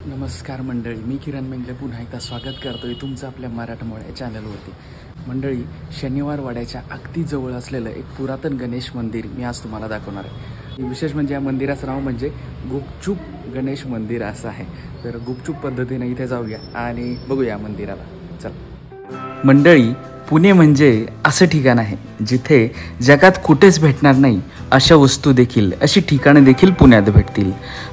नमस्कार मंडळी, मी किरण मेंगले पुन्हा एकदा स्वागत करतोय तुमचं आपल्या मराठमोळ्या या चॅनलवरती। मंडळी, शनिवार वाड्याच्या अगदी जवळ असलेलं एक पुरातन गणेश मंदिर मी आज तुम्हाला दाखवणार आहे। विशेष म्हणजे या मंदिराचं नाव म्हणजे गुपचूप गणेश मंदिर असं आहे। तर गुपचूप पद्धतीने इथे जाऊया आणि बघूया मंदिराला। चला मंडळी, पुणे म्हणजे असं ठिकाण आहे जिथे जगात कुठेच भेटणार नाही अशा वस्तू देखील, अशी ठिकाणे देखील पुण्यात भेटतील।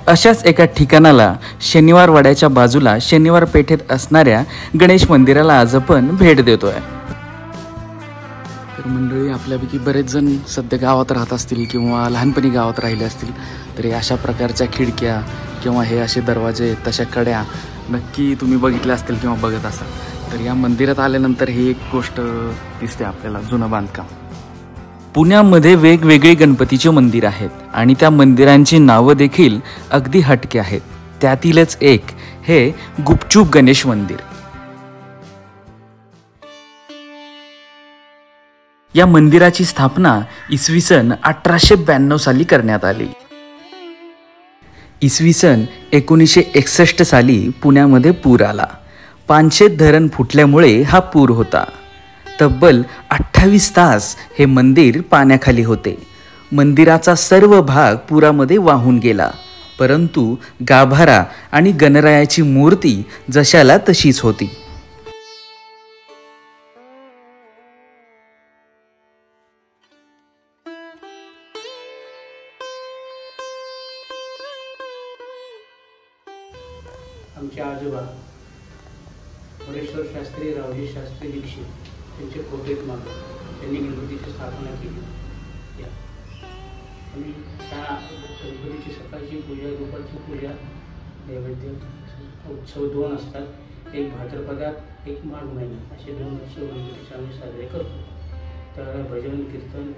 अशाच एका ठिकाणाला शनिवार वाड्याच्या बाजूला शनिवार पेठेत असणाऱ्या गणेश मंदिराला आज आपण भेट देतोय। तर मंडळी, आपल्यापैकी बरेच जण सध्या गावात राहत असतील किंवा लहानपणी गावात राहिले असतील, तरी अशा प्रकारच्या खिडक्या किंवा हे असे दरवाजे, तशा कड्या नक्की तुम्ही बघितल्या असतील किंवा बघत असाल। तर या मंदिरात आल्यानंतर ही एक गोष्ट दिसते आपल्याला, जुनं बांधकाम। पुण्यामध्ये वेगवेगळे गणपतीचे मंदिर आहेत आणि त्या मंदिरांची नावं देखील अगदी हटके आहेत। त्यातीलच एक हे गुपचूप गणेश मंदिर। या मंदिराची स्थापना इसवी सन 1892 साली करण्यात आली। इसवी सन 1961 साली पुण्यामध्ये पूर आला। पानशेत धरण फुटल्यामुळे हा पूर होता। तब्बल 28 तास हे मंदिर पाण्याखाली होते। मंदिराचा सर्व भाग पुरामध्ये वाहून गेला, परंतु गाभारा आणि गणरायाची मूर्ती जशाला तशीच होती। आमचे आजोबा मोरेश्वर शास्त्री, रावजी शास्त्री दीक्षित त्यांचे फोटो मागून त्यांनी गणपतीची स्थापना केली। आणि त्या गणपतीची सकाळची पूजा, दुपारची पूजा, नैवेद्य, उत्सव दोन असतात, एक भाद्रपदात, एक माघ महिन्यात, असे 2 उत्सव गणपतीचे आम्ही साजरे करतो। त्यावेळेला भजन कीर्तन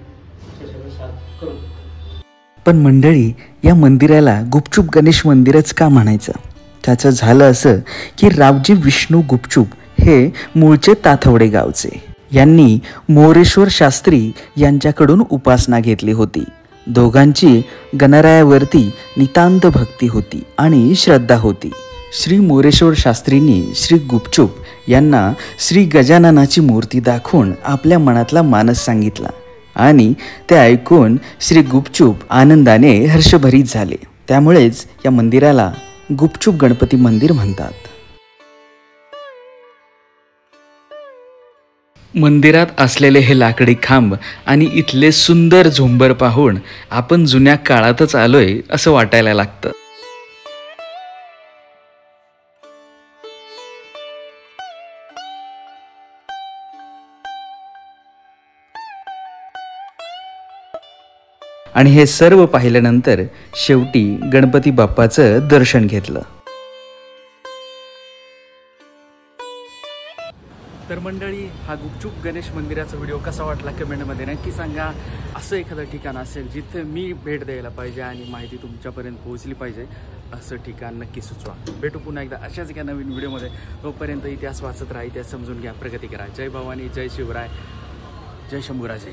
असं सगळं साजरे करतो। पण मंडळी, या मंदिराला गुपचूप गणेश मंदिरच का म्हणायचं? त्याचं झालं असं की रावजी विष्णू गुपचूप हे मूळचे ताथवडे गावचे। यांनी मोरेश्वर शास्त्री यांच्याकडून उपासना घेतली होती। दोघांची गणरायावरती नितांत भक्ती होती आणि श्रद्धा होती। श्री मोरेश्वर शास्त्रींनी श्री गुपचूप यांना श्री गजाननाची मूर्ती दाखवून आपल्या मनातला मानस सांगितला आणि ते ऐकून श्री गुपचूप आनंदाने हर्षभरीत झाले। त्यामुळेच या मंदिराला गुपचूप गणपती मंदिर म्हणतात। मंदिरात असलेले हे लाकडी खांब आणि इथले सुंदर झुंबर पाहून आपण जुन्या काळातच आलोय असं वाटायला लागतं। आणि हे सर्व पाहिल्यानंतर शेवटी गणपती बाप्पाचं दर्शन घेतलं। तर मंडळी, हा गुपचूप गणेश मंदिराचा व्हिडिओ कसा वाटला कमेंटमध्ये नक्की सांगा। असं एखादं ठिकाण असेल जिथे मी भेट द्यायला पाहिजे आणि माहिती तुमच्यापर्यंत पोहोचली पाहिजे, असं ठिकाण नक्की सुचवा। भेटू पुन्हा एकदा अशाच एका नवीन व्हिडिओमध्ये। तोपर्यंत इतिहास वाचत राहा, इतिहास समजून घ्या, प्रगती करा। जय भवानी, जय शिवराय, जय शंभूराजे।